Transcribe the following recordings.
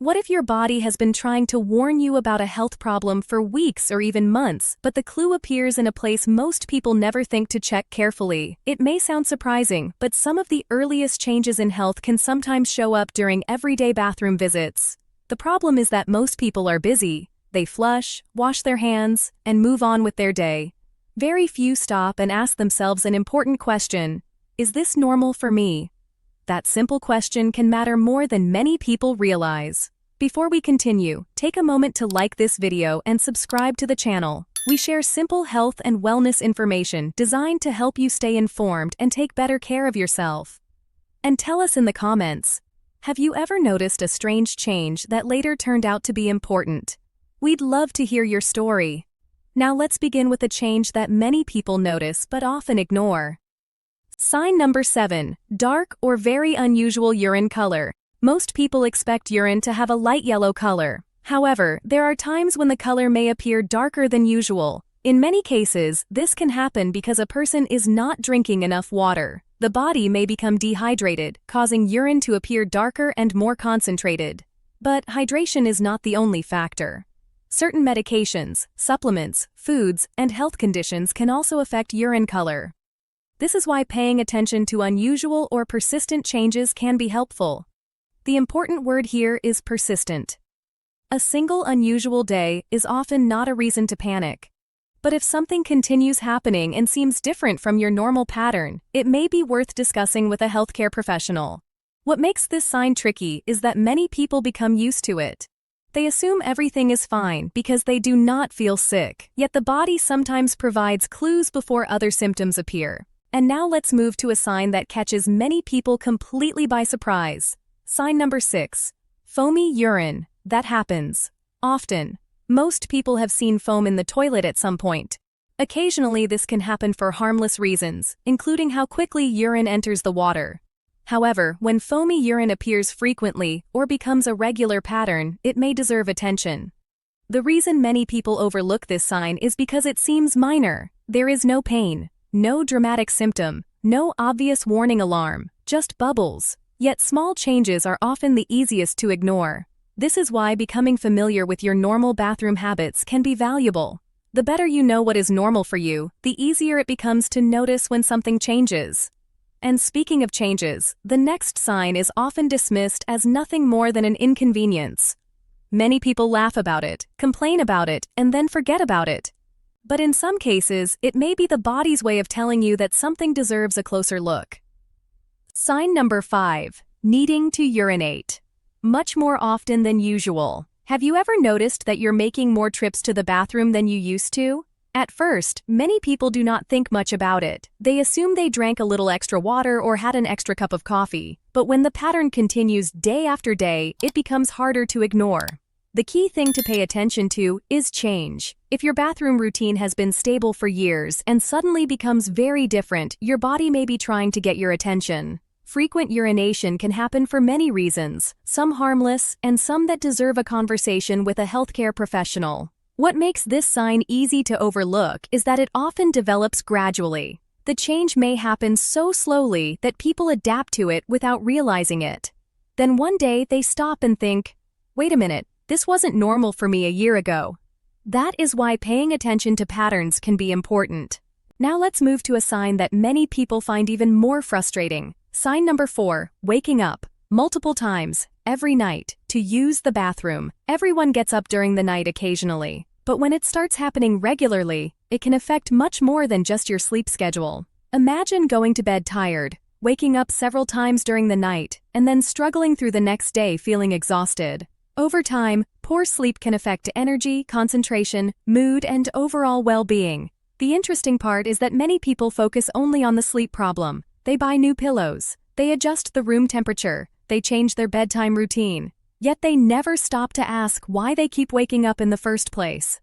What if your body has been trying to warn you about a health problem for weeks or even months, but the clue appears in a place most people never think to check carefully? It may sound surprising, but some of the earliest changes in health can sometimes show up during everyday bathroom visits. The problem is that most people are busy. They flush, wash their hands, and move on with their day. Very few stop and ask themselves an important question: is this normal for me? That simple question can matter more than many people realize. Before we continue, take a moment to like this video and subscribe to the channel. We share simple health and wellness information designed to help you stay informed and take better care of yourself. And tell us in the comments, have you ever noticed a strange change that later turned out to be important? We'd love to hear your story. Now let's begin with a change that many people notice but often ignore. Sign number 7, dark or very unusual urine color. Most people expect urine to have a light yellow color. However, there are times when the color may appear darker than usual. In many cases, this can happen because a person is not drinking enough water. The body may become dehydrated, causing urine to appear darker and more concentrated. But hydration is not the only factor. Certain medications, supplements, foods, and health conditions can also affect urine color. This is why paying attention to unusual or persistent changes can be helpful. The important word here is persistent. A single unusual day is often not a reason to panic. But if something continues happening and seems different from your normal pattern, it may be worth discussing with a healthcare professional. What makes this sign tricky is that many people become used to it. They assume everything is fine because they do not feel sick, yet the body sometimes provides clues before other symptoms appear. And now let's move to a sign that catches many people completely by surprise. Sign number 6, foamy urine. That happens often. Most people have seen foam in the toilet at some point. Occasionally this can happen for harmless reasons, including how quickly urine enters the water. However, when foamy urine appears frequently or becomes a regular pattern, it may deserve attention. The reason many people overlook this sign is because it seems minor. There is no pain, no dramatic symptom, no obvious warning alarm, just bubbles. Yet small changes are often the easiest to ignore. This is why becoming familiar with your normal bathroom habits can be valuable. The better you know what is normal for you, the easier it becomes to notice when something changes. And speaking of changes, the next sign is often dismissed as nothing more than an inconvenience. Many people laugh about it, complain about it, and then forget about it. But in some cases, it may be the body's way of telling you that something deserves a closer look. Sign number 5, needing to urinate. Much more often than usual. Have you ever noticed that you're making more trips to the bathroom than you used to? At first, many people do not think much about it. They assume they drank a little extra water or had an extra cup of coffee. But when the pattern continues day after day, it becomes harder to ignore. The key thing to pay attention to is change. If your bathroom routine has been stable for years and suddenly becomes very different, your body may be trying to get your attention. Frequent urination can happen for many reasons, some harmless and some that deserve a conversation with a healthcare professional. What makes this sign easy to overlook is that it often develops gradually. The change may happen so slowly that people adapt to it without realizing it. Then one day they stop and think, wait a minute, this wasn't normal for me a year ago. That is why paying attention to patterns can be important. Now let's move to a sign that many people find even more frustrating. Sign number 4, waking up multiple times every night to use the bathroom. Everyone gets up during the night occasionally, but when it starts happening regularly, it can affect much more than just your sleep schedule. Imagine going to bed tired, waking up several times during the night, and then struggling through the next day feeling exhausted. Over time, poor sleep can affect energy, concentration, mood, and overall well-being. The interesting part is that many people focus only on the sleep problem. They buy new pillows, they adjust the room temperature, they change their bedtime routine. Yet they never stop to ask why they keep waking up in the first place.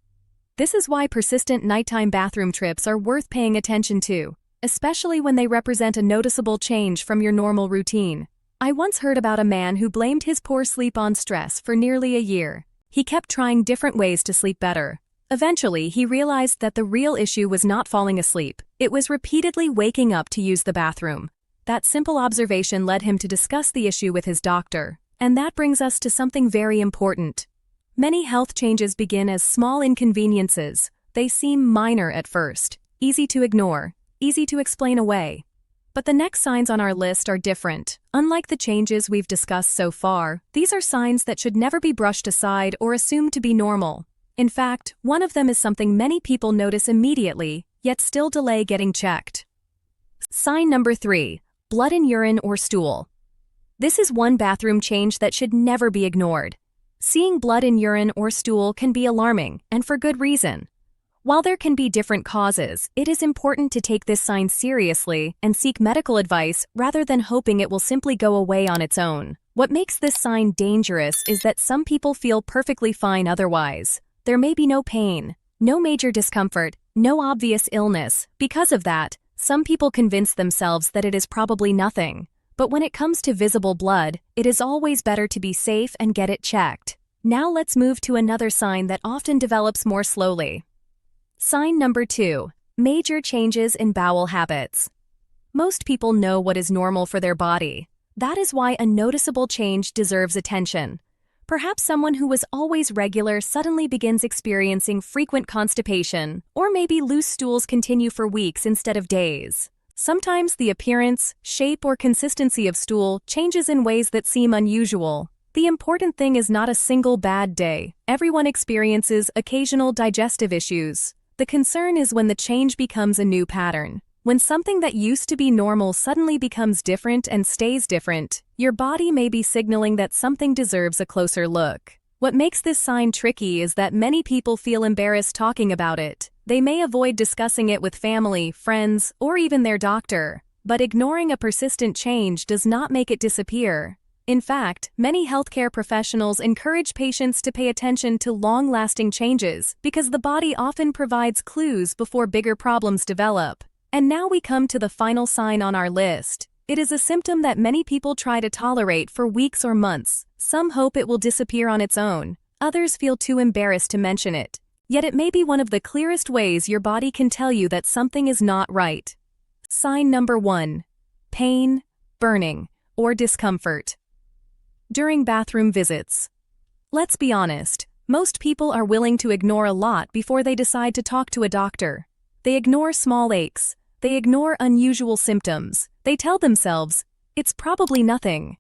This is why persistent nighttime bathroom trips are worth paying attention to, especially when they represent a noticeable change from your normal routine. I once heard about a man who blamed his poor sleep on stress for nearly a year. He kept trying different ways to sleep better. Eventually, he realized that the real issue was not falling asleep. It was repeatedly waking up to use the bathroom. That simple observation led him to discuss the issue with his doctor. And that brings us to something very important. Many health changes begin as small inconveniences. They seem minor at first, easy to ignore, easy to explain away. But the next signs on our list are different. Unlike the changes we've discussed so far, these are signs that should never be brushed aside or assumed to be normal. In fact, one of them is something many people notice immediately, yet still delay getting checked. Sign number 3. Blood in urine or stool. This is one bathroom change that should never be ignored. Seeing blood in urine or stool can be alarming, and for good reason. While there can be different causes, it is important to take this sign seriously and seek medical advice rather than hoping it will simply go away on its own. What makes this sign dangerous is that some people feel perfectly fine otherwise. There may be no pain, no major discomfort, no obvious illness. Because of that, some people convince themselves that it is probably nothing. But when it comes to visible blood, it is always better to be safe and get it checked. Now let's move to another sign that often develops more slowly. Sign number 2. Major changes in bowel habits. Most people know what is normal for their body. That is why a noticeable change deserves attention. Perhaps someone who was always regular suddenly begins experiencing frequent constipation, or maybe loose stools continue for weeks instead of days. Sometimes the appearance, shape, or consistency of stool changes in ways that seem unusual. The important thing is not a single bad day. Everyone experiences occasional digestive issues. The concern is when the change becomes a new pattern. When something that used to be normal suddenly becomes different and stays different, your body may be signaling that something deserves a closer look. What makes this sign tricky is that many people feel embarrassed talking about it. They may avoid discussing it with family, friends, or even their doctor. But ignoring a persistent change does not make it disappear. In fact, many healthcare professionals encourage patients to pay attention to long-lasting changes because the body often provides clues before bigger problems develop. And now we come to the final sign on our list. It is a symptom that many people try to tolerate for weeks or months. Some hope it will disappear on its own. Others feel too embarrassed to mention it. Yet it may be one of the clearest ways your body can tell you that something is not right. Sign number 1. Pain, burning, or discomfort. During bathroom visits. Let's be honest, most people are willing to ignore a lot before they decide to talk to a doctor. They ignore small aches. They ignore unusual symptoms. They tell themselves, it's probably nothing.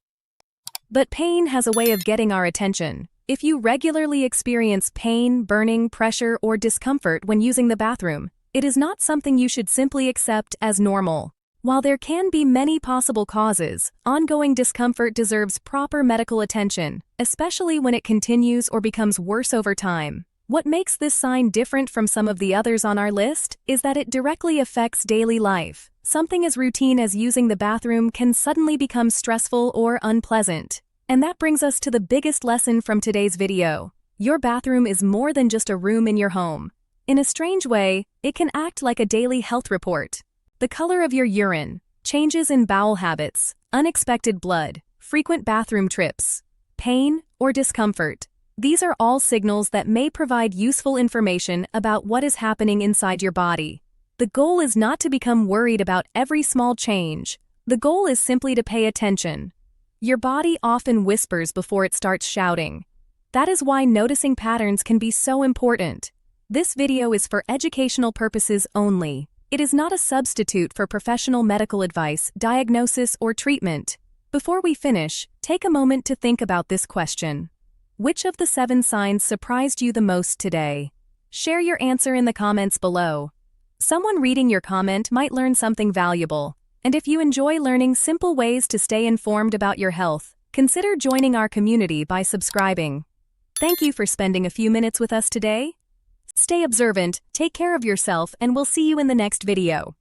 But pain has a way of getting our attention. If you regularly experience pain, burning, pressure, or discomfort when using the bathroom, it is not something you should simply accept as normal. While there can be many possible causes, ongoing discomfort deserves proper medical attention, especially when it continues or becomes worse over time. What makes this sign different from some of the others on our list is that it directly affects daily life. Something as routine as using the bathroom can suddenly become stressful or unpleasant. And that brings us to the biggest lesson from today's video. Your bathroom is more than just a room in your home. In a strange way, it can act like a daily health report. The color of your urine, changes in bowel habits, unexpected blood, frequent bathroom trips, pain, or discomfort. These are all signals that may provide useful information about what is happening inside your body. The goal is not to become worried about every small change. The goal is simply to pay attention. Your body often whispers before it starts shouting. That is why noticing patterns can be so important. This video is for educational purposes only. It is not a substitute for professional medical advice, diagnosis, or treatment. Before we finish, take a moment to think about this question. Which of the 7 signs surprised you the most today? Share your answer in the comments below. Someone reading your comment might learn something valuable. And if you enjoy learning simple ways to stay informed about your health, consider joining our community by subscribing. Thank you for spending a few minutes with us today. Stay observant, take care of yourself, and we'll see you in the next video.